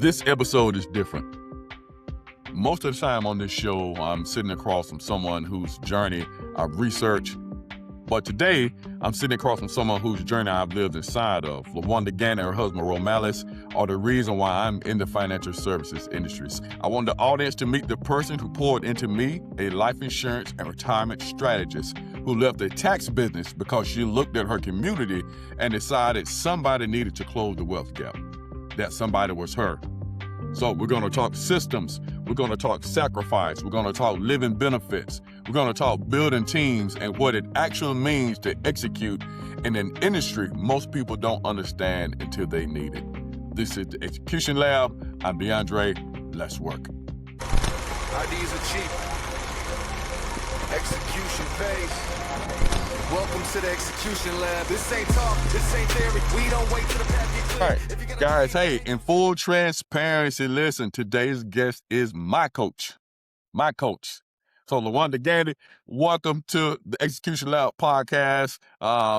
This episode is different. Most of the time on this show, I'm sitting across from someone whose journey I've researched. But today, I'm sitting across from someone whose journey I've lived inside of. Lawanda Gandy and her husband, Romalis, are the reason why I'm in the financial services industries. I want the audience to meet the person who poured into me, a life insurance and retirement strategist who left a tax business because she looked at her community and decided somebody needed to close the wealth gap. That somebody was her. So we're going to talk systems. We're going to talk sacrifice. We're going to talk living benefits. We're going to talk building teams and what it actually means to execute in an industry most people don't understand until they need it. This is the Execution Lab. I'm DeAndre. Let's work. Ideas are cheap. Execution pays. Welcome to the Execution Lab. This ain't talk, this ain't theory. We don't wait till the path get clear. All right, guys, hey, in full transparency, listen, today's guest is my coach. My coach. So, Lawanda Gandy, welcome to the Execution Lab podcast.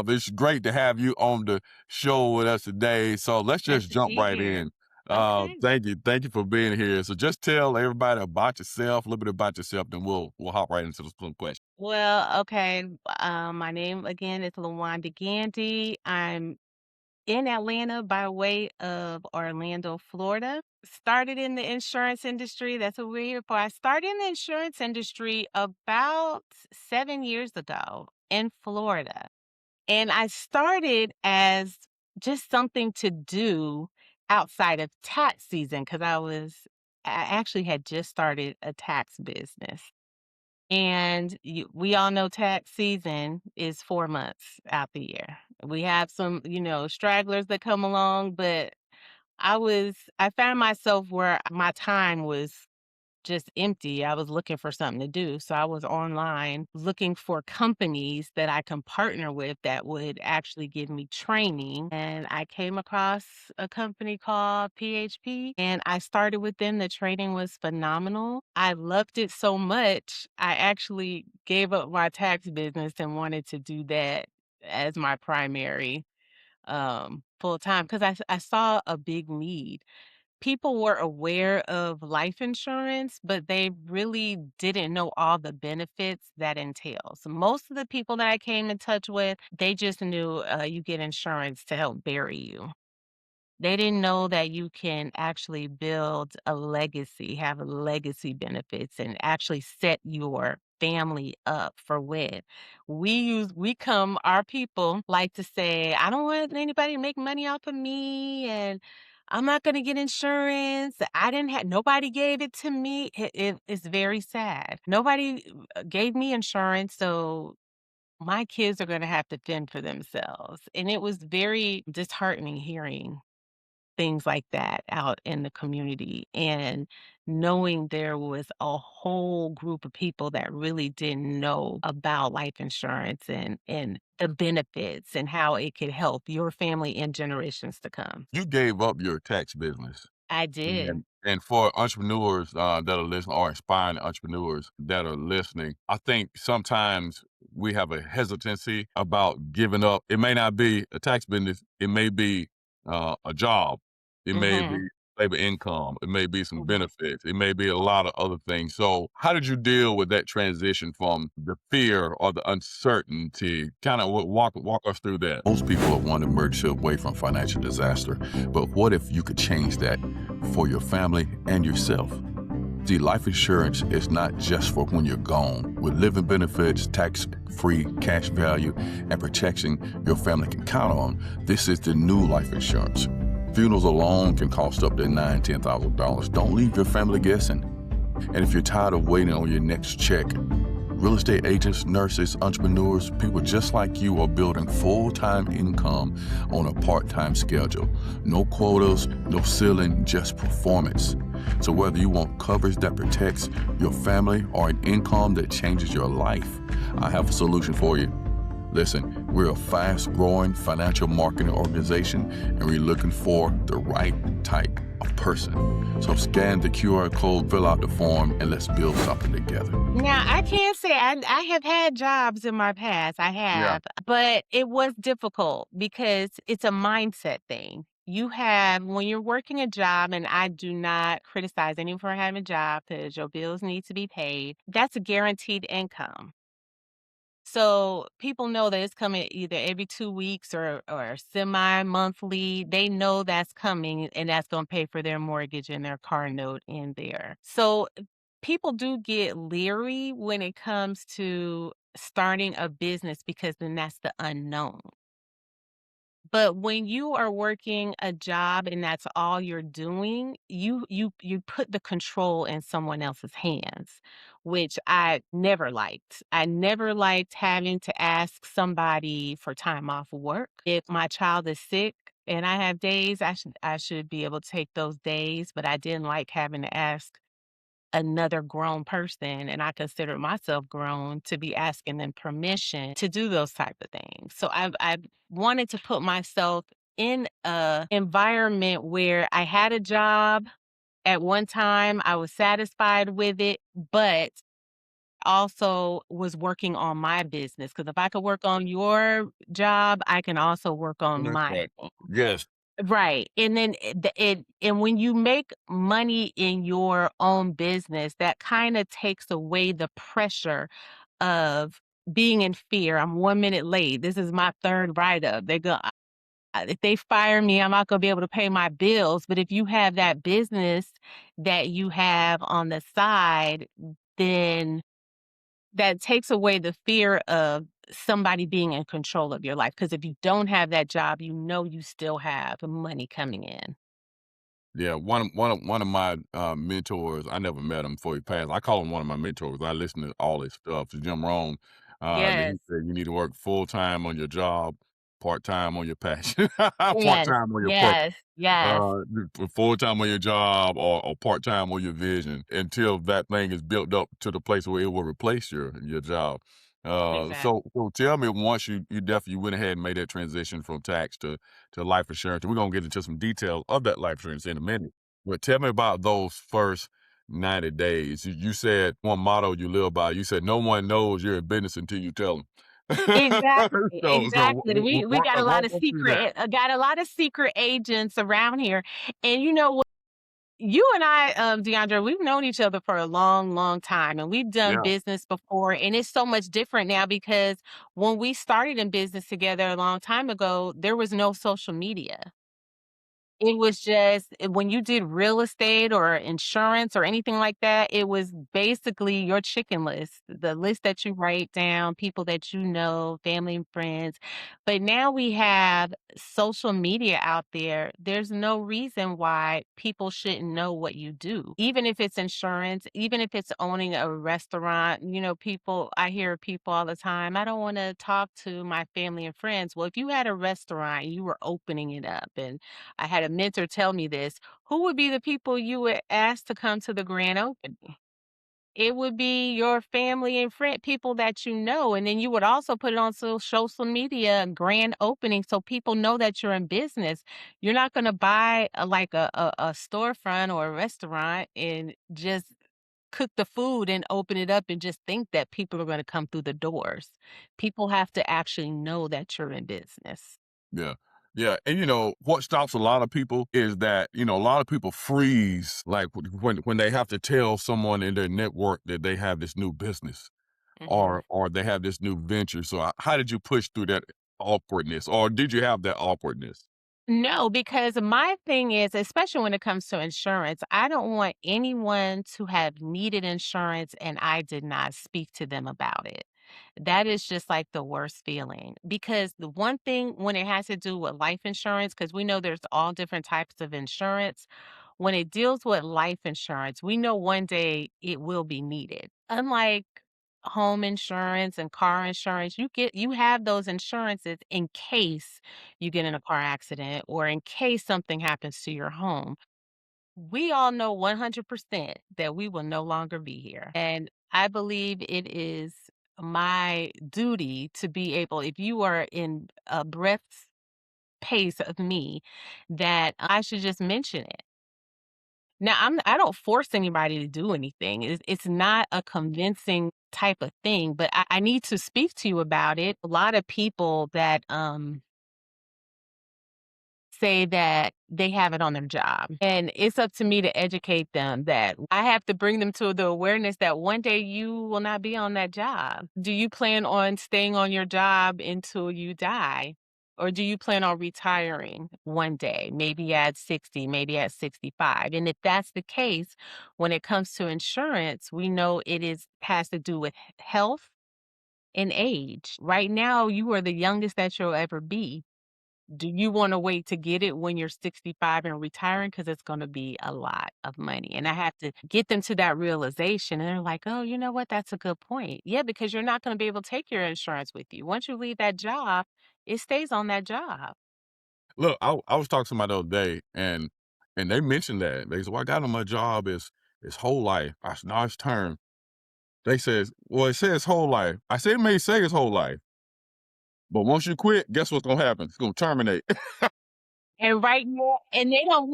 It's great to have you on the show with us today. So let's just jump right in. Okay. Thank you for being here. So just tell everybody about yourself, a little bit about yourself, then we'll hop right into some questions. Well, okay. My name again is Lawanda Gandy. I'm in Atlanta by way of Orlando, Florida. Started in the insurance industry. That's what we're here for. I started in the insurance industry about 7 years ago in Florida. And I started as just something to do outside of tax season because I actually had just started a tax business. And we all know tax season is 4 months out the year. We have some, stragglers that come along, but I found myself where my time was just empty. I was looking for something to do. So I was online looking for companies that I can partner with that would actually give me training. And I came across a company called PHP and I started with them. The training was phenomenal. I loved it so much. I actually gave up my tax business and wanted to do that as my primary full time because I saw a big need. People were aware of life insurance, but they really didn't know all the benefits that entails. Most of the people that I came in touch with, they just knew you get insurance to help bury you. They didn't know that you can actually build a legacy, have legacy benefits, and actually set your family up for when. Our people like to say, I don't want anybody to make money off of me and I'm not going to get insurance. Nobody gave it to me. It's very sad. Nobody gave me insurance. So my kids are going to have to fend for themselves. And it was very disheartening hearing things like that out in the community and knowing there was a whole group of people that really didn't know about life insurance and the benefits and how it could help your family and generations to come. You gave up your tax business. I did. And for entrepreneurs that are listening or inspiring entrepreneurs that are listening, I think sometimes we have a hesitancy about giving up. It may not be a tax business. It may be a job. It may be Mhm. stable income. It may be some Mhm. benefits. It may be a lot of other things. So how did you deal with that transition from the fear or the uncertainty? Kind of walk us through that. Most people want to emerge away from financial disaster. But what if you could change that for your family and yourself? See, life insurance is not just for when you're gone. With living benefits, tax-free cash value, and protection your family can count on, this is the new life insurance. Funerals alone can cost up to $9,000, $10,000. Don't leave your family guessing. And if you're tired of waiting on your next check, real estate agents, nurses, entrepreneurs, people just like you are building full-time income on a part-time schedule. No quotas, no ceiling, just performance. So whether you want coverage that protects your family or an income that changes your life, I have a solution for you. Listen, we're a fast-growing financial marketing organization, and we're looking for the right type of person. So scan the QR code, fill out the form, and let's build something together. Now, I can't say I have had jobs in my past. I Yeah. have, but it was difficult because it's a mindset thing. You have when you're working a job, and I do not criticize anyone for having a job because your bills need to be paid, that's a guaranteed income. So people know that it's coming either every 2 weeks or semi-monthly. They know that's coming and that's gonna pay for their mortgage and their car note in there. So people do get leery when it comes to starting a business because then that's the unknown. But when you are working a job and that's all you're doing, you put the control in someone else's hands, which I never liked. I never liked having to ask somebody for time off work. If my child is sick and I have days, I should be able to take those days, but I didn't like having to ask another grown person, and I consider myself grown, to be asking them permission to do those type of things. So I've wanted to put myself in a environment where I had a job at one time, I was satisfied with it, but also was working on my business. Because if I could work on your job, I can also work on That's mine. right. Yes. Right, and then and when you make money in your own business, that kinda takes away the pressure of being in fear. I'm 1 minute late. This is my 3rd write-up. If they fire me, I'm not gonna be able to pay my bills, but if you have that business that you have on the side, then that takes away the fear of somebody being in control of your life. Because if you don't have that job, you know you still have money coming in. Yeah, one of my mentors. I never met him before he passed. I call him one of my mentors. I listen to all his stuff. Jim Rohn. Yes. He said you need to work full time on your job, part time on your passion, part Yes, time on your purpose. yes, yes, Uh, Full time on your job or part time on your vision until that thing is built up to the place where it will replace your job. exactly. So tell me, once you definitely went ahead and made that transition from tax to life insurance. And we're gonna get into some details of that life insurance in a minute. But tell me about those first 90 days. You said one motto you live by. You said no one knows you're in business until you tell them. Exactly, So exactly. We got a lot walk of us through that. secret agents around here, and you know what? You and I, DeAndre, we've known each other for a long, long time, and we've done Yeah. business before, and it's so much different now because when we started in business together a long time ago, there was no social media. It was just when you did real estate or insurance or anything like that, it was basically your chicken list, the list that you write down, people that you know, family and friends. But now we have social media out there. There's no reason why people shouldn't know what you do. Even if it's insurance, even if it's owning a restaurant, I hear people all the time, I don't want to talk to my family and friends. Well, if you had a restaurant, you were opening it up, and I had a mentor tell me this, who would be the people you would ask to come to the grand opening? It would be your family and friend, people that you know, and then you would also put it on social media, grand opening, so people know that you're in business. You're not going to buy a storefront or a restaurant and just cook the food and open it up and just think that people are going to come through the doors. People have to actually know that you're in business. Yeah. Yeah. And what stops a lot of people is that, a lot of people freeze like when they have to tell someone in their network that they have this new business Mhm. or they have this new venture. So how did you push through that awkwardness or did you have that awkwardness? No, because my thing is, especially when it comes to insurance, I don't want anyone to have needed insurance and I did not speak to them about it. That is just like the worst feeling. Because the one thing when it has to do with life insurance, because we know there's all different types of insurance, when it deals with life insurance, we know one day it will be needed. Unlike home insurance and car insurance, you have those insurances in case you get in a car accident or in case something happens to your home. We all know 100% that we will no longer be here. And I believe it is my duty to be able, if you are in a breath's pace of me, that I should just mention it. Now, I don't force anybody to do anything. It's not a convincing type of thing, but I need to speak to you about it. A lot of people that say that they have it on their job. And it's up to me to educate them that I have to bring them to the awareness that one day you will not be on that job. Do you plan on staying on your job until you die? Or do you plan on retiring one day, maybe at 60, maybe at 65? And if that's the case, when it comes to insurance, we know has to do with health and age. Right now, you are the youngest that you'll ever be. Do you wanna wait to get it when you're 65 and retiring? Because it's gonna be a lot of money, and I have to get them to that realization, and they're like, "Oh, you know what? That's a good point." Yeah, because you're not gonna be able to take your insurance with you. Once you leave that job, it stays on that job. Look, I was talking to somebody the other day, and they mentioned that. They said, "Well, I got on my job is whole life." I said, "No, it's term." They says, "Well, it says whole life." I said, "It may say it's whole life, but once you quit, guess what's gonna happen? It's gonna terminate." And right now and they don't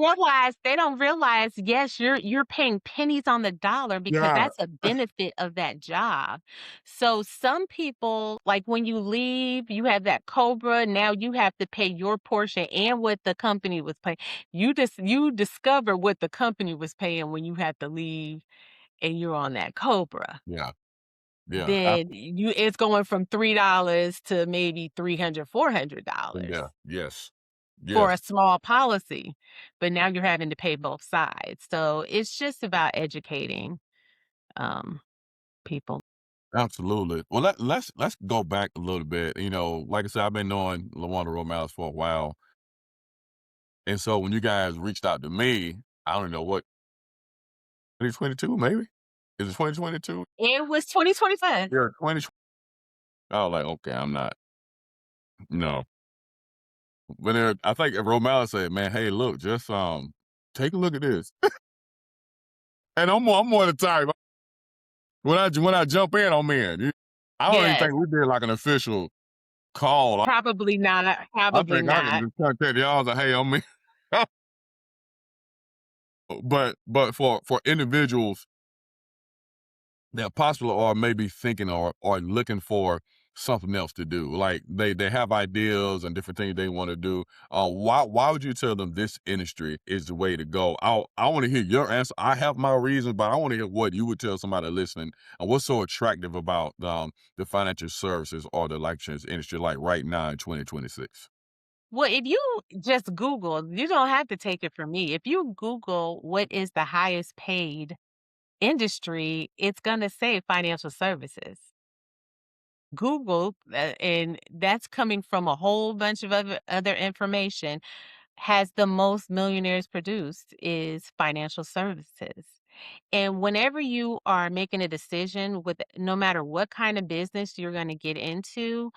realize, yes, you're paying pennies on the dollar because Yeah, that's a benefit of that job. So some people, like when you leave, you have that COBRA, now you have to pay your portion and what the company was paying. You discover what the company was paying when you had to leave and you're on that COBRA. yeah, yeah, Then you it's going from $3 to maybe $300, $400 yeah, yes, for yes, a small policy, but now you're having to pay both sides. So it's just about educating um, people. absolutely. Well, let's go back a little bit. Like I said, I've been knowing Lawanda Romales for a while, and so when you guys reached out to me, I don't know what 2022 maybe is it 2022? It was 2025. Yeah, 20. I was like, okay, I'm not. No, but I think Romales said, "Man, hey, look, just take a look at this." And I'm more the type when I jump in, I'm in. I don't even Yes, think we did like an official call. probably not. I Probably think I can not. just contact y'all and say, "Hey, I'm in." But for individuals that possibly are maybe thinking or looking for something else to do, like they have ideas and different things they want to do. Why would you tell them this industry is the way to go? I want to hear your answer. I have my reasons, but I want to hear what you would tell somebody listening and what's so attractive about the financial services or the life insurance industry, like right now in 2026. Well, if you just Google, you don't have to take it from me. If you Google what is the highest paid industry, it's going to say financial services. Google, and that's coming from a whole bunch of other information, has the most millionaires produced is financial services. And whenever you are making a decision with no matter what kind of business you're going to get into,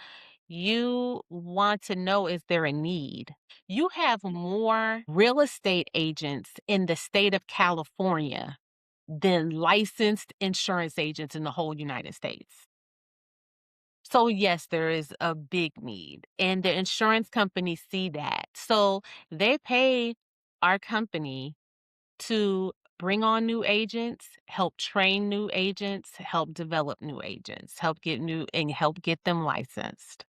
you want to know, is there a need? You have more real estate agents in the state of California than licensed insurance agents in the whole United States. So yes, there is a big need, and the insurance companies see that. So they pay our company to bring on new agents, help train new agents, help develop new agents, help get them licensed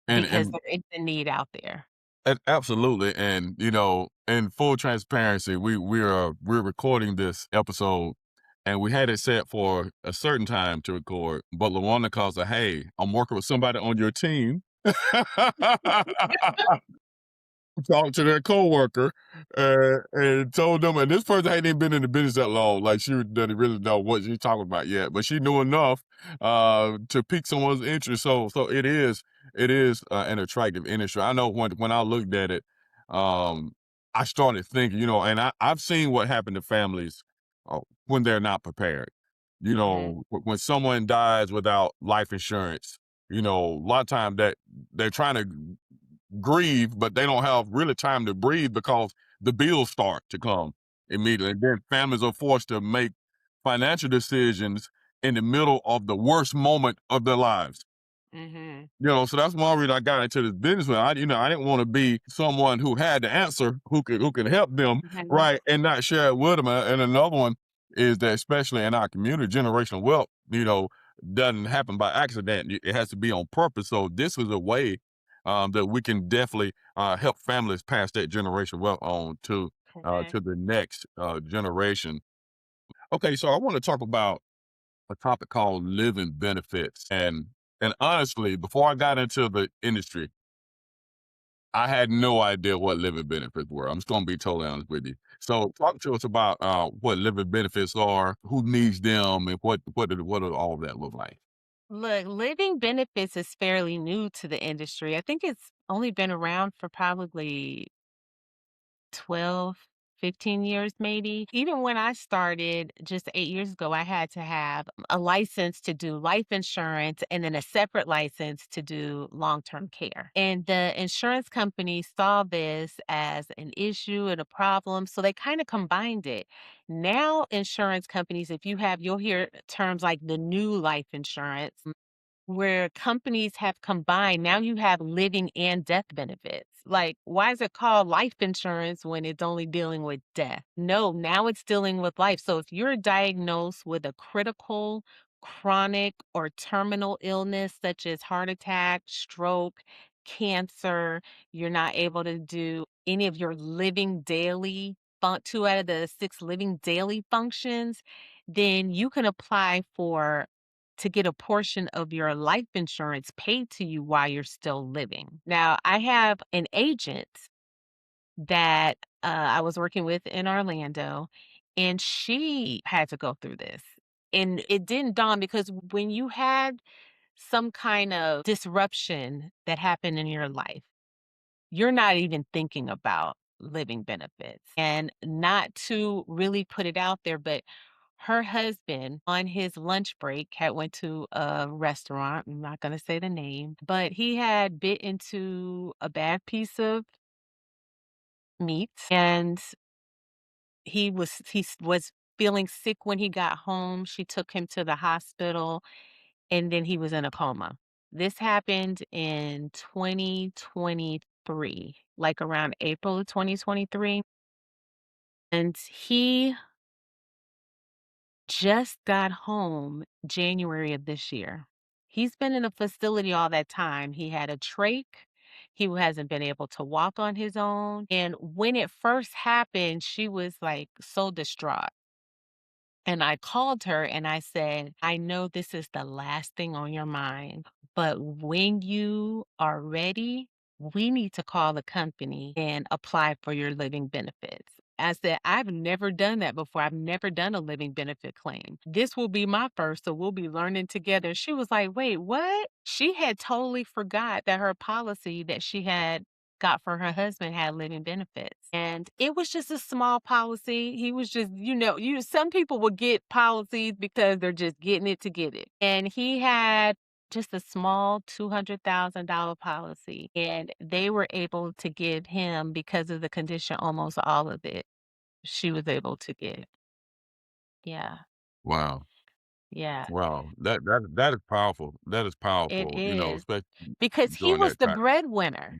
And because and there is a need out there. Absolutely, and in full transparency, we're recording this episode, and we had it set for a certain time to record. But Lawanda calls her, "Hey, I'm working with somebody on your team." Talked to their coworker, and told them, and this person hadn't even been in the business that long. Like she didn't really know what she's talking about yet, but she knew enough to pique someone's interest. So it is an attractive industry. I know when I looked at it, I started thinking, and I've seen what happened to families when they're not prepared. Mhm, When someone dies without life insurance, a lot of times that they're trying to grieve, but they don't have really time to breathe because the bills start to come immediately. And then families are forced to make financial decisions in the middle of the worst moment of their lives. mhm, So that's one reason I got into this business. I didn't want to be someone who had the answer, who could help them, mhm, right, and not share it with them. And another one is that, especially in our community, generational wealth, doesn't happen by accident. It has to be on purpose. So this was a way that we can definitely help families pass that generation wealth on Correct. to the next generation. Okay, so I want to talk about a topic called living benefits, and honestly, before I got into the industry, I had no idea what living benefits were. I'm just going to be totally honest with you. So, talk to us about what living benefits are, who needs them, and what do all of that look like? Look, living benefits is fairly new to the industry. I think it's only been around for probably 12, 15 years maybe. Even when I started just 8 years ago, I had to have a license to do life insurance and then a separate license to do long-term care. And the insurance company saw this as an issue and a problem, so they kind of combined it. Now, insurance companies, if you have, you'll hear terms like the new life insurance where companies have combined. Now you have living and death benefits. Like, why is it called life insurance when it's only dealing with death? No, now it's dealing with life. So if you're diagnosed with a critical, chronic, or terminal illness such as heart attack, stroke, cancer, you're not able to do any of your living daily 2 out of the 6 living daily functions, then you can apply for to get a portion of your life insurance paid to you while you're still living. Now, I have an agent that I was working with in Orlando, and she had to go through this. And it didn't dawn because when you had some kind of disruption that happened in your life, you're not even thinking about living benefits. And not to really put it out there, but her husband on his lunch break had went to a restaurant. I'm not going to say the name, but he had bit into a bad piece of meat and he was feeling sick when he got home. She took him to the hospital and then he was in a coma. This happened in 2023, like around April of 2023. And he just got home January of this year. He's been in a facility all that time. He had a trach. He hasn't been able to walk on his own. And when it first happened, she was like so distraught. And I called her and I said, I know this is the last thing on your mind, but when you are ready, we need to call the company and apply for your living benefits. I said, I've never done that before. I've never done a living benefit claim. This will be my first, so we'll be learning together. She was like, wait, what? She had totally forgot that her policy that she had got for her husband had living benefits. And it was just a small policy. He was just, some people will get policies because they're just getting it to get it. And he had just a small $200,000 policy. And they were able to give him, because of the condition, almost all of it. She was able to get. Yeah. Wow. Yeah. Wow, that is powerful. That is It powerful, is. especially Because he during was that the time. breadwinner.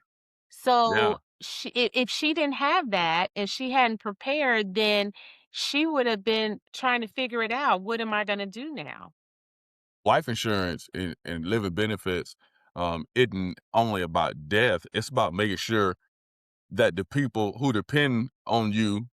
Yeah. So, if she didn't have that and she hadn't prepared, then she would have been trying to figure it out. What am I gonna do now? Life insurance and living benefits isn't only about death, it's about making sure that the people who depend on you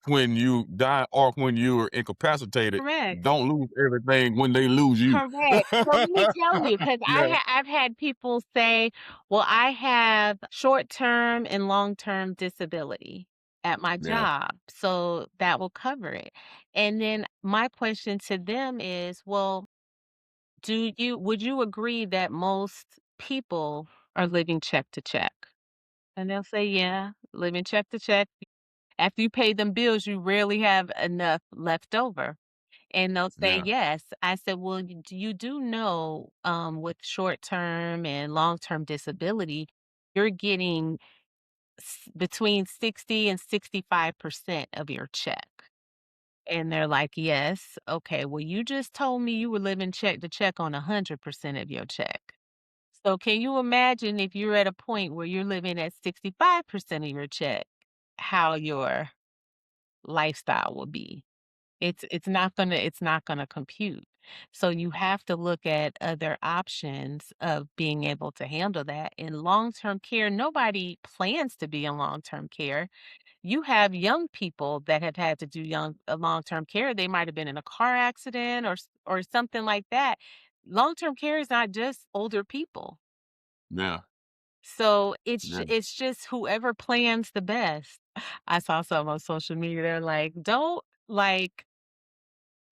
when you die or when you are incapacitated Correct. don't lose everything when they lose you. Correct. So let me tell you, because Yeah, I've had people say, "Well, I have short-term and long-term disability at my yeah. job, so that will cover it." And then my question to them is, "Well, would you agree that most people are living check to check?" And they'll say, "Yeah, living check to check. After you pay them bills, you rarely have enough left over." And they'll say, Yeah. "Yes." I said, "Well, you do know, with short-term and long-term disability, you're getting between 60 and 65% of your check." And they're like, "Yes." Okay, well, you just told me you were living check to check on 100% of your check. So can you imagine if you're at a point where you're living at 65% of your check, how your lifestyle will be? It's not gonna compute. So you have to look at other options of being able to handle that. In long-term care, nobody plans to be in long-term care. You have young people that have had to do long-term care. They might have been in a car accident or something like that. Long-term care is not just older people. Yeah. So Yeah. it's just whoever plans the best. I saw some on social media. They're like, don't like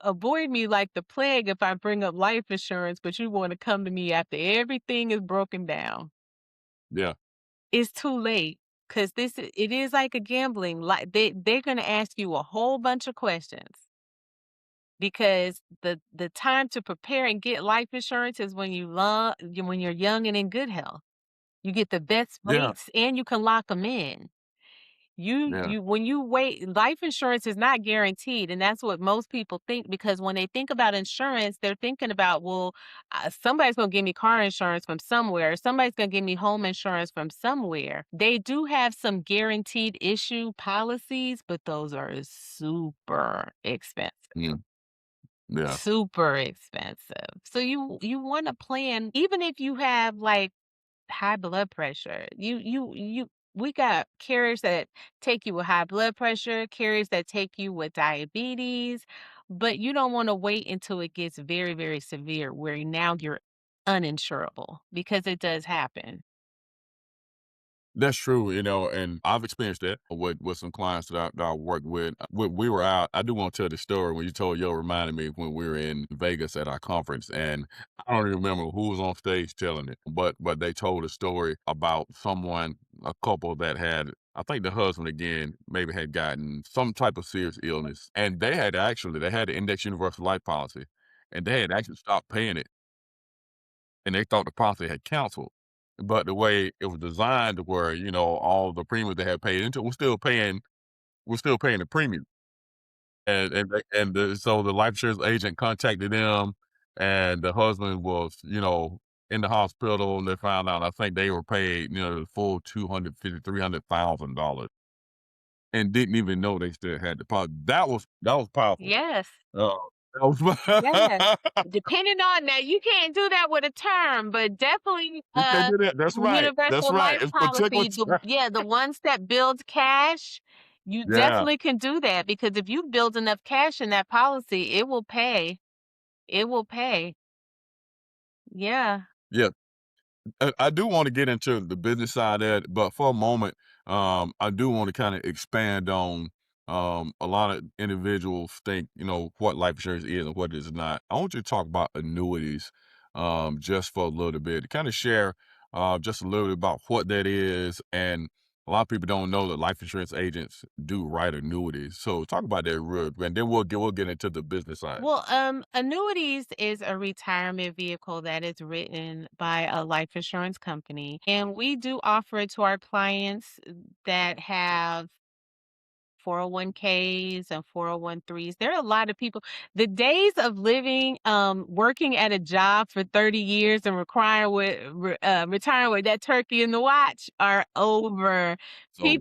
avoid me like the plague if I bring up life insurance, but you want to come to me after everything is broken down. Yeah. It's too late because it is like a gambling. Like they're gonna ask you a whole bunch of questions because the time to prepare and get life insurance is when you're young and in good health. You get the best Yeah. rates and you can lock them in. Yeah. You when you wait, life insurance is not guaranteed, and that's what most people think because when they think about insurance, they're thinking about, well, somebody's gonna give me car insurance from somewhere, somebody's gonna give me home insurance from somewhere. They do have some guaranteed issue policies, but those are super expensive. Yeah. Yeah. Super expensive. So you want to plan even if you have like high blood pressure. You we got carriers that take you with high blood pressure, carriers that take you with diabetes, but you don't want to wait until it gets very, very severe where now you're uninsurable because it does happen. That's true, and I've experienced that with some clients that I worked with. We were out. I do want to tell the story when you told Yo reminded me when we were in Vegas at our conference, and I don't even remember who was on stage telling it, but they told a story about a couple that had. I think the husband again maybe had gotten some type of serious illness, and they had the index universal life policy, and they had actually stopped paying it and they thought the policy had canceled. But the way it was designed to where, all the premiums they had paid into, we're still paying the premium. So the life insurance agent contacted them and the husband was, in the hospital and they found out I think they were paid, the full 250, $300,000 and didn't even know they still had the policy. That was powerful. Yes. Uh, that Yes. was Depending on that, you can't do that with a term, but definitely you can't do that. That's right. That's universal right. life It's particular. policy, the ones that build cash, you Yeah. definitely can do that because if you build enough cash in that policy, it will pay. It will pay. Yeah. Yeah. I do want to get into the business side of it, but for a moment, I do want to kind of expand on a lot of individuals think, what life insurance is and what it is not. I want you to talk about annuities just for a little bit, kind of share just a little bit about what that is. And a lot of people don't know that life insurance agents do write annuities. So talk about that real quick, and then we'll get into the business side. Well, annuities is a retirement vehicle that is written by a life insurance company, and we do offer it to our clients that have 401ks and 401(k)s. There are a lot of people. The days of living, working at a job for 30 years and retiring with that turkey in the watch are over. So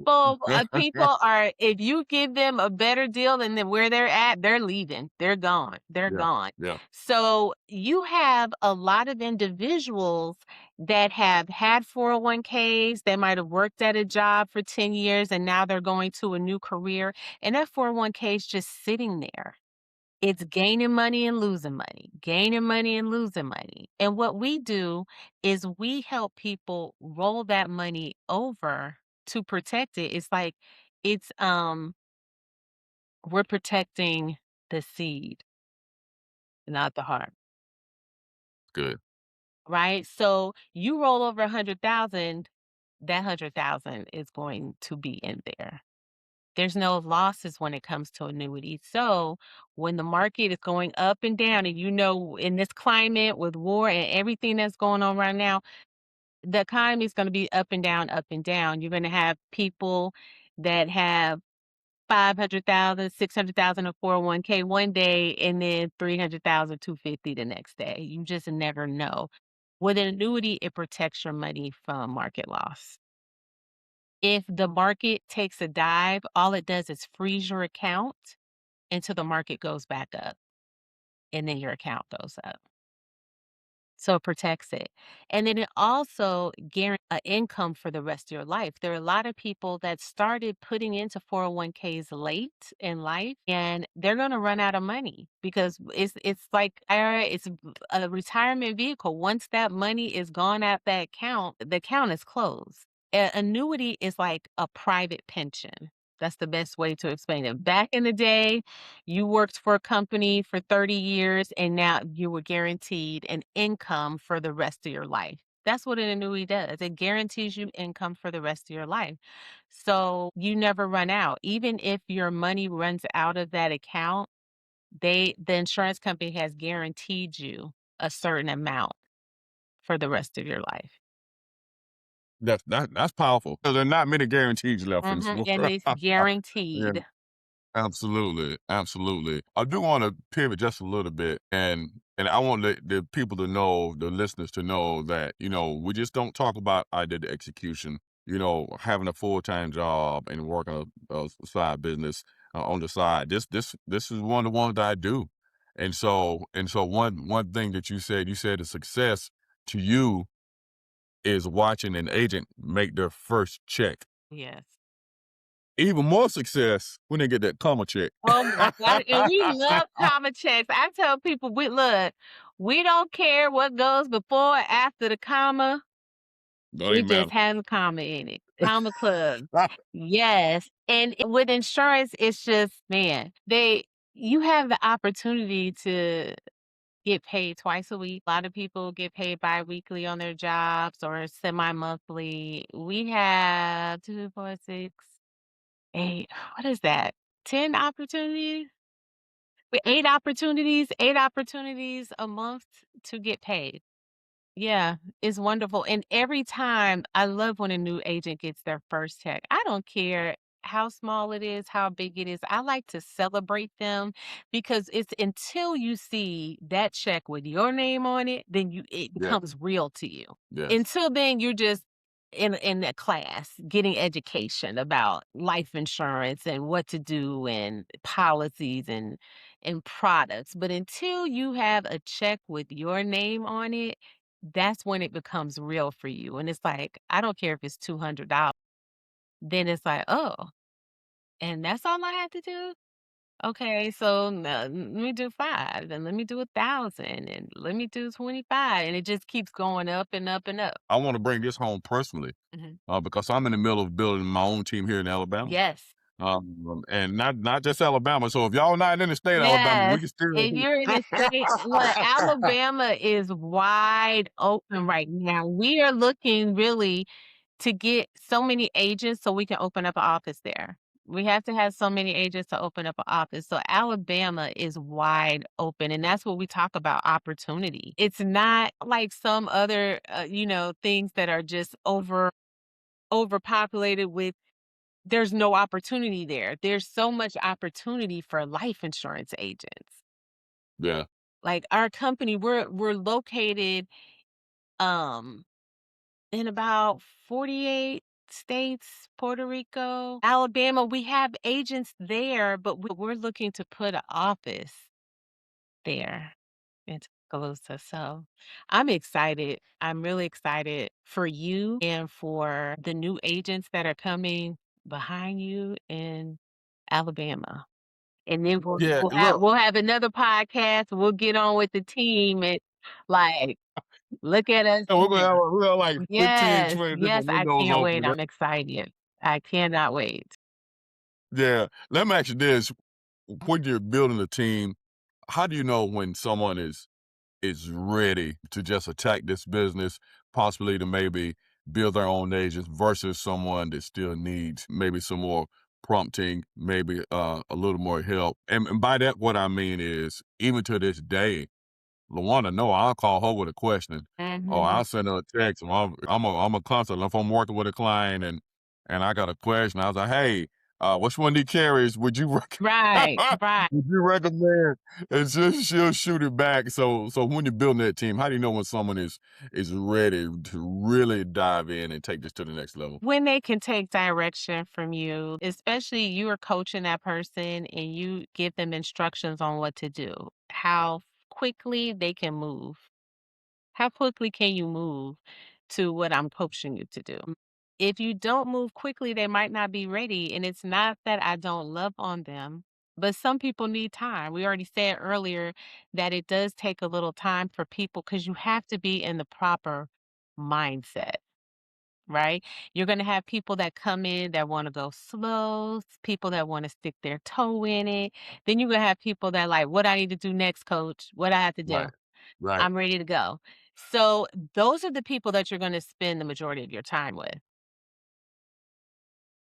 People are, if you give them a better deal than where they're at, they're leaving. They're gone. They're yeah, gone. yeah, So you have a lot of individuals that have had 401ks. They might have worked at a job for 10 years and now they're going to a new career. And that 401k is just sitting there. It's gaining money and losing money, gaining money and losing money. And what we do is we help people roll that money over to protect it. It's like it's we're protecting the seed, not the heart. good, Right? So you roll over 100,000, that 100,000 is going to be in there. There's no losses when it comes to annuities. So when the market is going up and down, and in this climate with war and everything that's going on right now, the economy is going to be up and down, up and down. You're going to have people that have 500,000, 600,000 or 401k one day and then 300,000, 250 the next day. You just never know. With an annuity, it protects your money from market loss. If the market takes a dive, all it does is freeze your account until the market goes back up. and then your account goes up. So it protects it. And then it also guarantees an income for the rest of your life. There are a lot of people that started putting into 401ks late in life, and they're going to run out of money because it's like IRA, it's a retirement vehicle. Once that money is gone out that account, the account is closed. Annuity is like a private pension. That's the best way to explain it. Back in the day, you worked for a company for 30 years and now you were guaranteed an income for the rest of your life. That's what an annuity does. It guarantees you income for the rest of your life. So you never run out. Even if your money runs out of that account, the insurance company has guaranteed you a certain amount for the rest of your life. That's powerful because there are not many guarantees left in this world. And it's Yeah. guaranteed. Absolutely, absolutely. I do want to pivot just a little bit, and I want the people to know, the listeners to know that we just don't talk about I did the execution. Having a full time job and working a side business on the side. This is one of the ones that I do, and so one thing that you said the success to you is watching an agent make their first check. Yes. Even more success when they get that comma check. Oh my god, and we love comma checks. I tell people, we don't care what goes before or after the comma, Don't it even matter. just has a comma in it. Comma club. Yes, and with insurance, it's just, man, you have the opportunity to get paid twice a week. A lot of people get paid biweekly on their jobs or semi-monthly. We have 2, 4, 6, 8, what is that? 10 opportunities? With 8 opportunities a month to get paid. Yeah, it's wonderful, and every time I love when a new agent gets their first check. I don't care how small it is, how big it is. I like to celebrate them because it's until you see that check with your name on it, then it Yes, becomes real to you. yes. Until then, you're just in a class getting education about life insurance and what to do and policies and products. But until you have a check with your name on it, that's when it becomes real for you. And it's like, I don't care if it's $200. Then it's like, oh, and that's all I have to do? Okay, so let me do 5, and let me do 1,000, and let me do 25, and it just keeps going up and up and up. I want to bring this home personally Mhm. because I'm in the middle of building my own team here in Alabama. Yes. And not just Alabama. So if y'all not in the state of Alabama, we Yes. can still. If you're in the state, look, Alabama is wide open right now. We are looking really to get so many agents so we can open up an office there. We have to have so many agents to open up an office. So Alabama is wide open, and that's what we talk about opportunity. It's not like some other, things that are just overpopulated with there's no opportunity there. There's so much opportunity for life insurance agents. Yeah. Like our company, we're located um in about 48 states, Puerto Rico, Alabama. We have agents there, but we're looking to put an office there in Tuscaloosa. So I'm excited. I'm really excited for you and for the new agents that are coming behind you in Alabama. And then we'll Yeah. we'll have Look, we'll have another podcast. We'll get on with the team and like look at us we're gonna have, now. we're gonna have like 15, Yes, 20 yes, different I windows can't open. wait. I'm excited. I cannot wait. Yeah. Let me ask you this: when you're building a team, how do you know when someone is ready to just attack this business, possibly to maybe build their own agents versus someone that still needs maybe some more prompting, maybe a little more help. And by that, what I mean is, even to this day, Lawanda, no, I'll call her with a question, or Mhm. I'll send her a text. I'm a consultant. If I'm working with a client and I got a question, I was like, hey, which one of these carriers would you Right, right. would you recommend? And she'll shoot it back. So when you're building that team, how do you know when someone is ready to really dive in and take this to the next level? When they can take direction from you, especially you are coaching that person and you give them instructions on what to do, how quickly they can move? How quickly can you move to what I'm coaching you to do? If you don't move quickly, they might not be ready. And it's not that I don't love on them, but some people need time. We already said earlier that it does take a little time for people because you have to be in the proper mindset. Right? You're going to have people that come in that want to go slow, people that want to stick their toe in it. Then you're going to have people that like, what I need to do next, coach? What I have to do? Right. Right. I'm ready to go. So those are the people that you're gonna spend the majority of your time with.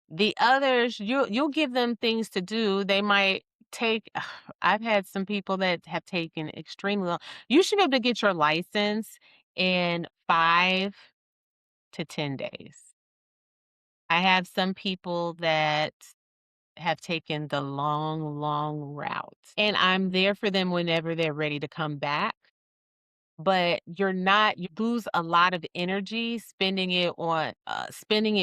The others, you'll give them things to do. They might take I've had some people that have taken extremely long. You should be able to get your license in 5 to 10 days. I have some people that have taken the long, long route, and I'm there for them whenever they're ready to come back. But you lose a lot of energy spending it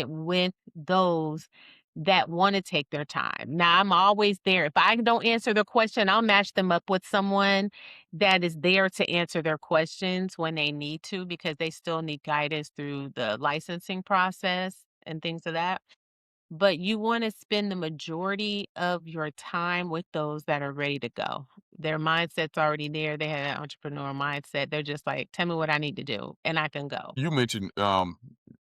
with those that wanna take their time. Now, I'm always there. If I don't answer the question, I'll match them up with someone that is there to answer their questions when they need to because they still need guidance through the licensing process and things of that. But you wanna spend the majority of your time with those that are ready to go. Their mindset's already there, they have an entrepreneurial mindset, they're just like, "Tell me what I need to do, and I can go." You mentioned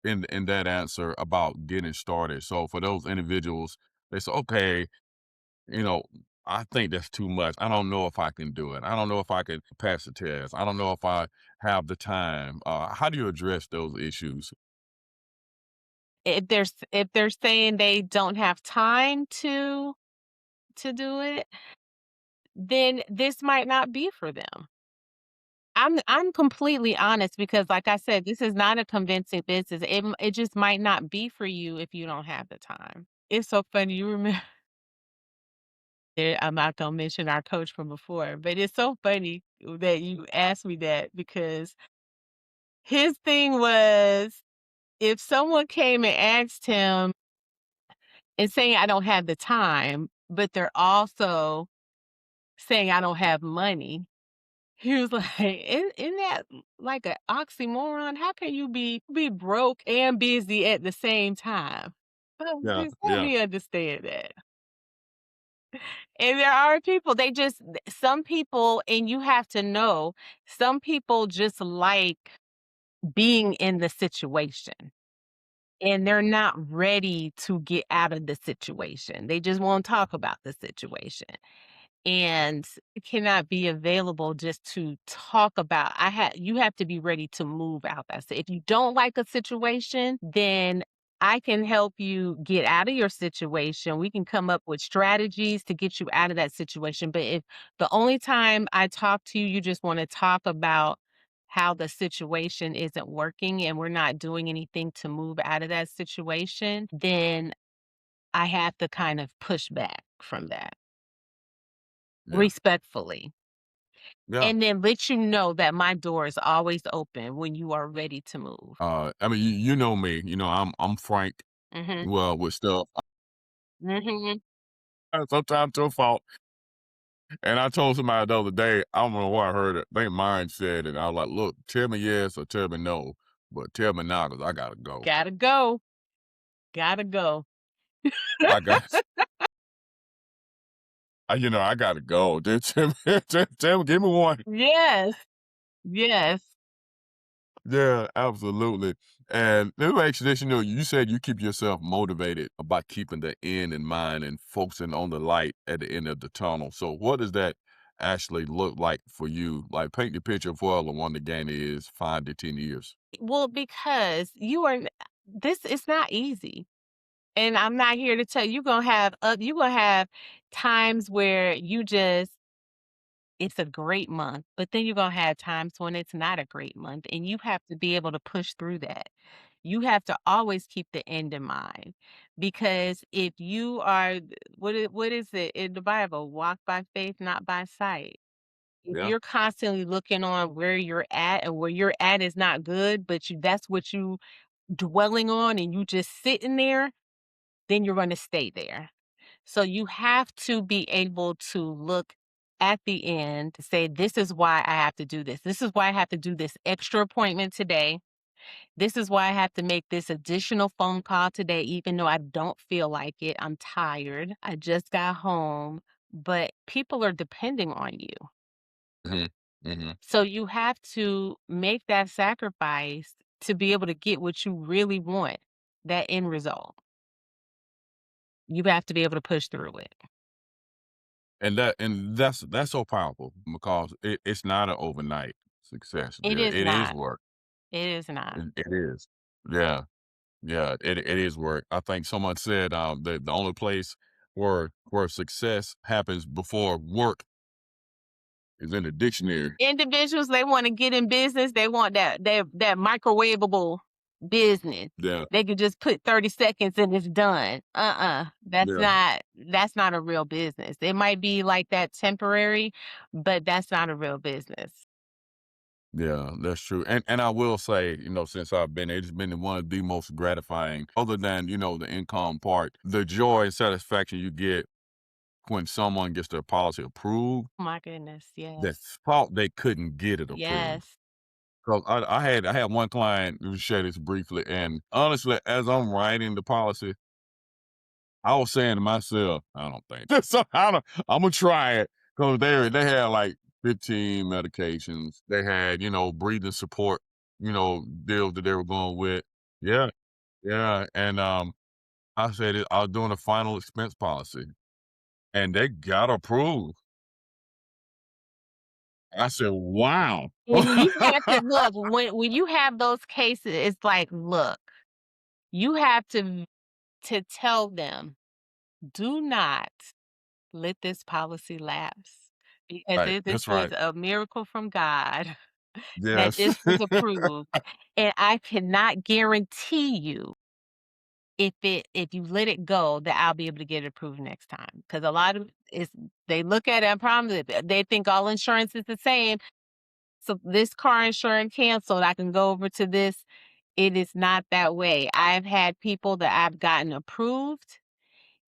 in that answer about getting started. So for those individuals, they say, okay, you know, I think that's too much. I don't know if I can do it. I don't know if I can pass the test. I don't know if I have the time. How do you address those issues? If they're saying they don't have time to do it, then this might not be for them. I'm completely honest because like I said, this is not a convincing business. It just might not be for you if you don't have the time. It's so funny, you remember I'm not gonna mention our coach from before, but it's so funny that you asked me that because his thing was if someone came and asked him and saying, "I don't have the time," but they're also saying, "I don't have money." He was like, "Isn't that like an oxymoron? How can you be broke and busy at the same time?" Yeah, Just help yeah, me understand that. And there are people, some people, and you have to know, some people just like being in the situation and they're not ready to get out of the situation. They just won't talk about the situation. And it cannot be available just to talk about. You have to be ready to move out that. So if you don't like a situation, then I can help you get out of your situation. We can come up with strategies to get you out of that situation. But if the only time I talk to you, you just want to talk about how the situation isn't working and we're not doing anything to move out of that situation, then I have to kind of push back from that yeah, respectfully. yeah. And then let you know that my door is always open when you are ready to move. I mean, you know me. You know, I'm frank. Mhm. Well, with stuff, Mhm. sometimes to a fault. And I told somebody the other day, I don't know where I heard it. I think mine said it. I was like, look, tell me yes or tell me no, but tell me now because I gotta go. Gotta go. Gotta go. I got, I gotta go. Just tell me, give me one. Yes. Yes. Yeah, absolutely. And let me ask you this, you said you keep yourself motivated by keeping the end in mind and focusing on the light at the end of the tunnel. So what does that actually look like for you? Like paint the picture of where Lawanda Gandy is 5 to 10 years. Well, because this is not easy. And I'm not here to tell you you're gonna have times where it's a great month, but then you're gonna have times when it's not a great month, and you have to be able to push through that. You have to always keep the end in mind because if you are what is it in the Bible? Walk by faith, not by sight. If Yeah. you're constantly looking on where you're at and where you're at is not good, but that's what you dwelling on and you just sitting there, then you're going to stay there. So you have to be able to look at the end to say, this is why I have to do this. This is why I have to do this extra appointment today. This is why I have to make this additional phone call today, even though I don't feel like it. I'm tired. I just got home, but people are depending on you. Mhm. Mhm. So you have to make that sacrifice to be able to get what you really want, that end result. You have to be able to push through it. And that's so powerful because it's not an overnight success It deal. is It is not. work. It is not. It is. Yeah. Yeah. It is work. I think someone said that the only place where success happens before work is in the dictionary. Individuals, they wanna get in business, they want that microwavable business. Yeah. They could just put 30 seconds and it's done. Yeah. That's not a real business. It might be like that temporary, but that's not a real business. Yeah, that's true. And I will say, since I've been, it's been one of the most gratifying, other than, the income part, the joy and satisfaction you get when someone gets their policy approved Oh my goodness, that yes. thought they couldn't get it approved. Yes. Because I had one client who share this briefly, and honestly, as I'm writing the policy, I was saying to myself, I don't think this. I'm gonna try it because they had like 15 medications. They had breathing support, deals that they were going with. Yeah, yeah, and I said I was doing a final expense policy, and they got approved. I said, "Wow." And you have to look, when you have those cases, it's like, look, you have to tell them, "Do not let this policy lapse because Right, this that's was right. a miracle from God that Yes. this was approved, and I cannot guarantee you if you let it go that I'll be able to get it approved next time. Because a lot of it's they look at it, I promise it, they think all insurance is the same. So this car insurance canceled, I can go over to this. It is not that way. I've had people that I've gotten approved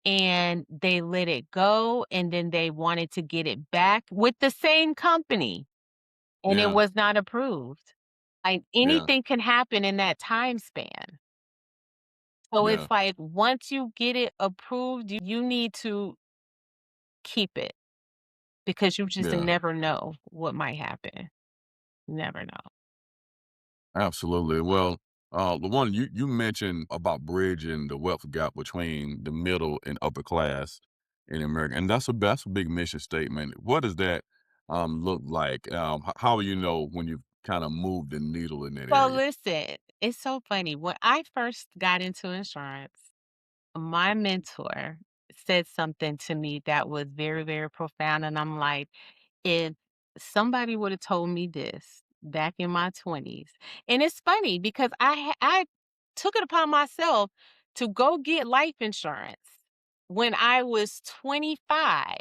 and they let it go and then they wanted to get it back with the same company and it Yeah, was not approved. Like yeah, anything can happen in that time span. So it's yeah, like once you get it approved, you need to keep it because you just yeah. never know what might happen. Never know. Absolutely. Well, the one you mentioned about bridging the wealth gap between the middle and upper class in America, and that's a big mission statement. What does that look like? How will you know when you've kind of moved the needle in that Well, area? listen, it's so funny. When I first got into insurance, my mentor said something to me that was very, very profound. And I'm like, if somebody would have told me this back in my 20s, and it's funny because I took it upon myself to go get life insurance when I was 25.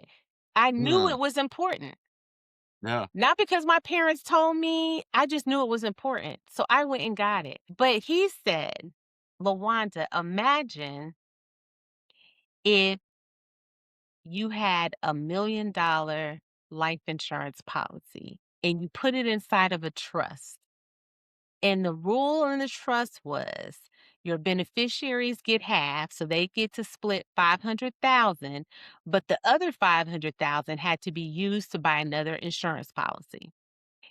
I knew Yeah, it was important. yeah, Not because my parents told me, I just knew it was important. So I went and got it. But he said, Lawanda, imagine if you had $1 million life insurance policy and you put it inside of a trust. And the rule in the trust was your beneficiaries get half, so they get to split 500,000, but the other 500,000 had to be used to buy another insurance policy.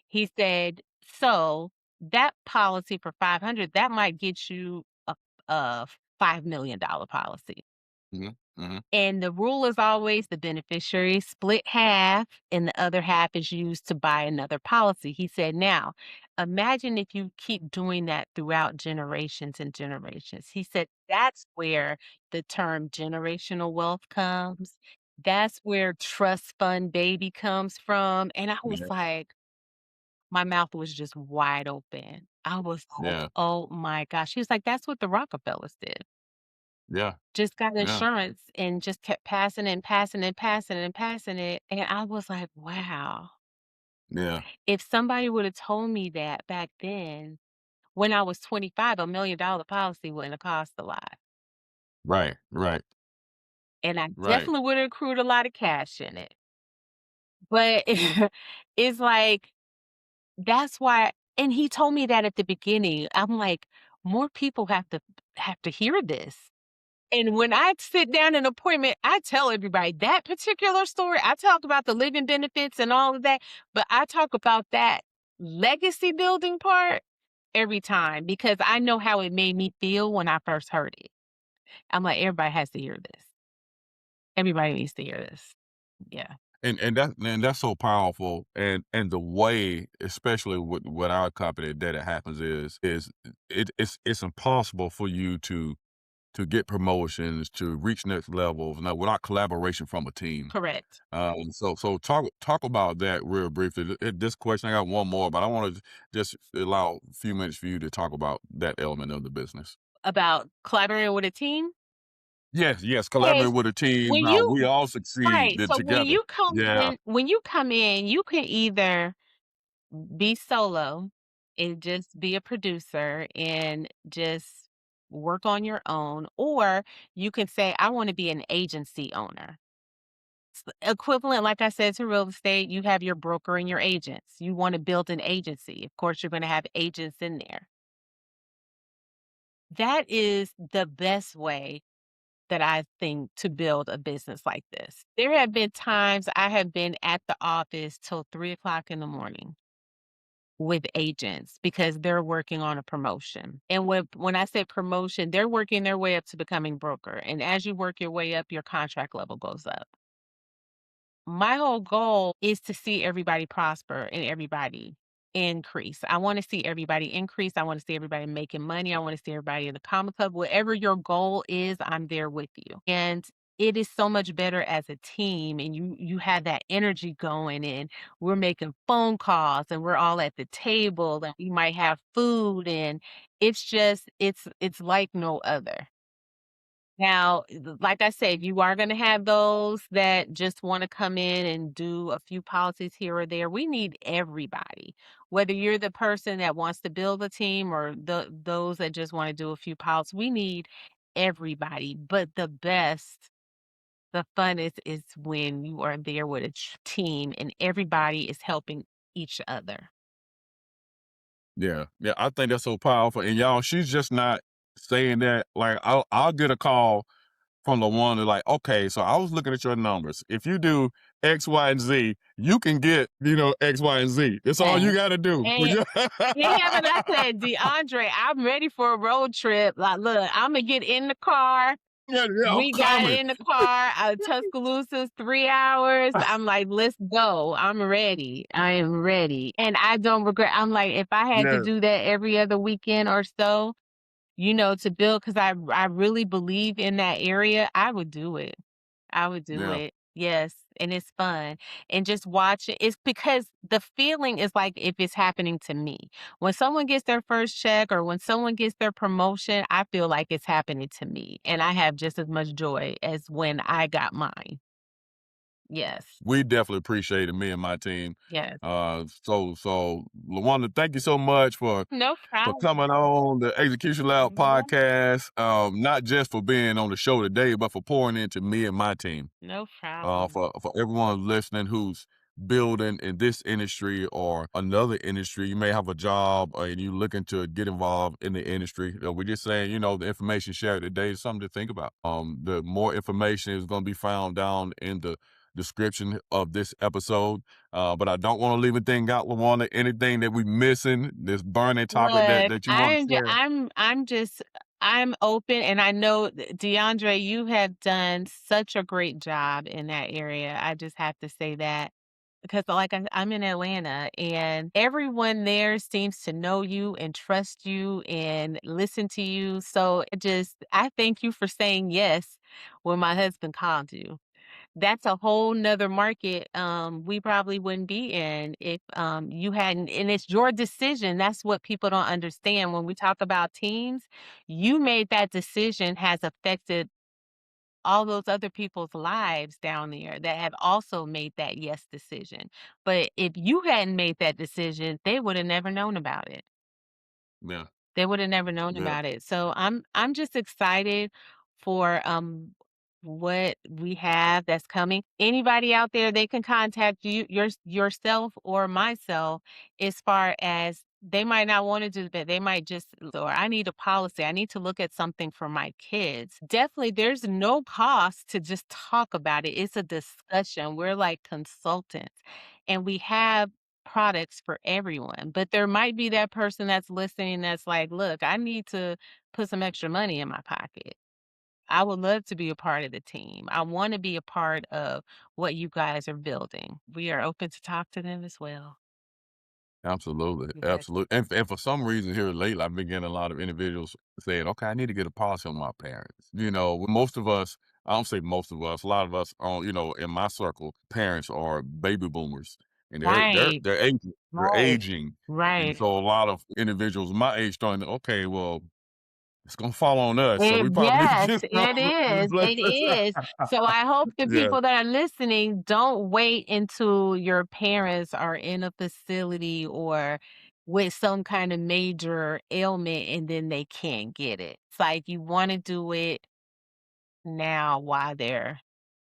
He said, so that policy for 500, that might get you a $5 million policy. hmm hmm And the rule is always the beneficiary split half and the other half is used to buy another policy. He said, now imagine if you keep doing that throughout generations and generations. He said, that's where the term generational wealth comes. That's where trust fund baby comes from. And I was yeah, like, my mouth was just wide open. I was like, yeah, oh my gosh. He was like, that's what the Rockefellers did. yeah, Just got yeah, insurance and just kept passing and passing and passing and passing it, and I was like, "Wow." yeah. If somebody would've told me that back then, when I was 25, $1 million policy wouldn't have cost a lot, Right, right, and I right. definitely would've accrued a lot of cash in it. But it's like, that's why, and he told me that at the beginning. I'm like, more people have to hear this. And when I sit down in an appointment, I tell everybody that particular story. I talk about the living benefits and all of that, but I talk about that legacy building part every time because I know how it made me feel when I first heard it. I'm like, everybody has to hear this. Everybody needs to hear this. Yeah, And that's so powerful. And the way, especially with our company, that it happens is it's impossible for you to get promotions, to reach next levels now without collaboration from a team. correct. So talk about that real briefly. This question, I got one more, but I want to just allow a few minutes for you to talk about that element of the business. About collaborating with a team. Yes, yes, Yes, collaborate with a team. when Now you we all succeed right. So together. Yeah, when you come in, you can either be solo and just be a producer and just work on your own, or you can say, I want to be an agency owner. Equivalent, like I said, to real estate, you have your broker and your agents. You want to build an agency. Of course, you're going to have agents in there. That is the best way that I think to build a business like this. There have been times I have been at the office till 3 o'clock in the morning with agents because they're working on a promotion. And when I say promotion, they're working their way up to becoming broker. And as you work your way up, your contract level goes up. My whole goal is to see everybody prosper and everybody increase. I want to see everybody increase. I want to see everybody making money. I want to see everybody in the common club. Whatever your goal is, I'm there with you. And it is so much better as a team, and you have that energy going, and we're making phone calls and we're all at the table and we might have food, and it's like no other. Now, like I said, you are going to have those that just want to come in and do a few policies here or there. We need everybody, whether you're the person that wants to build a team or those that just want to do a few policies. We need everybody. But the funnest is when you are there with a team and everybody is helping each other. yeah, yeah. I think that's so powerful. And y'all, she's just not saying that. Like I'll get a call from the one that's like, okay, so I was looking at your numbers. If you do X, Y, and Z, you can get, X, Y, and Z. That's all you Yes. got to do. And yeah, but I said, DeAndre, I'm ready for a road trip. Like, look, I'm gonna get in the car. Yeah, yeah, I'm We got coming. in the car. Tuscaloosa's 3 hours. I'm like, let's go. I'm ready. I am ready, and I don't regret. I'm like, if I had to Yeah, do that every other weekend or so, to build, because I really believe in that area, I would do it. I would do yeah. it. Yes, and it's fun. And just watch it. It's because the feeling is like if it's happening to me. When someone gets their first check or when someone gets their promotion, I feel like it's happening to me. And I have just as much joy as when I got mine. Yes. We definitely appreciate it, me and my team. Yes. So Lawanda, thank you so much No for problem. coming on the Execution Lab No, podcast. Not just for being on the show today, but for pouring into me and my team. no problem. For everyone listening who's building in this industry or another industry, you may have a job and you looking to get involved in the industry. We're just saying, the information shared today is something to think about. The more information is going to be found down in the description of this episode. But I don't want to leave anything out, Lawana. Anything that we missing, this burning topic that Look, that you want to share. I'm open, and I know, DeAndre, you have done such a great job in that area. I just have to say that because, like, I'm in Atlanta, and everyone there seems to know you and trust you and listen to you. So I thank you for saying yes when my husband called you. That's a whole 'nother market, we probably wouldn't be in if, you hadn't, and it's your decision. That's what people don't understand when we talk about teams. You made that decision has affected all those other people's lives down there that have also made that yes decision. But if you hadn't made that decision, they would have never known about it. Yeah, They would have never known yeah. about it. So I'm just excited for, what we have that's coming. Anybody out there, they can contact yourself or myself as far as they might not want to do that. They might just, or I need a policy. I need to look at something for my kids. Definitely, there's no cost to just talk about it. It's a discussion. We're like consultants and we have products for everyone. But there might be that person that's listening that's like, look, I need to put some extra money in my pocket. I would love to be a part of the team. I wanna be a part of what you guys are building. We are open to talk to them as well. Absolutely, Yes. absolutely. And for some reason here lately, I've been getting a lot of individuals saying, "Okay, I need to get a policy on my parents." Most of us, I don't say most of us, a lot of us, in my circle, parents are baby boomers, and Right, they're right, aging, and right. so a lot of individuals my age starting to, okay, well, it's gonna fall on us, so we probably need to Yes, get it is, it is. So I hope the Yeah, people that are listening don't wait until your parents are in a facility or with some kind of major ailment and then they can't get it. It's like you wanna do it now while they're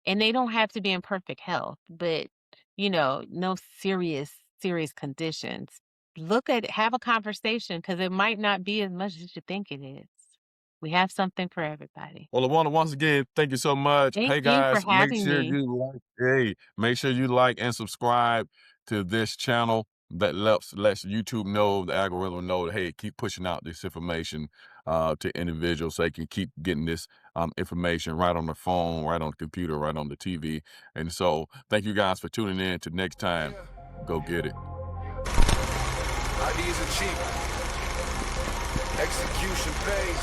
and they don't have to be in perfect health, but, no serious conditions. Have a conversation because it might not be as much as you think it is. We have something for everybody. well, Lawanda, once again, thank you so much. Thank Hey you for guys, having me. make sure you like and subscribe to this channel. That lets YouTube know, the algorithm know that, hey, keep pushing out this information to individuals so they can keep getting this information right on the phone, right on the computer, right on the TV. And so thank you guys for tuning in. To next time, go get it. Ideas are cheap. Execution pays.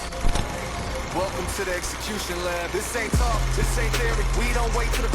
Welcome to the execution lab. This ain't talk, this ain't theory. We don't wait till the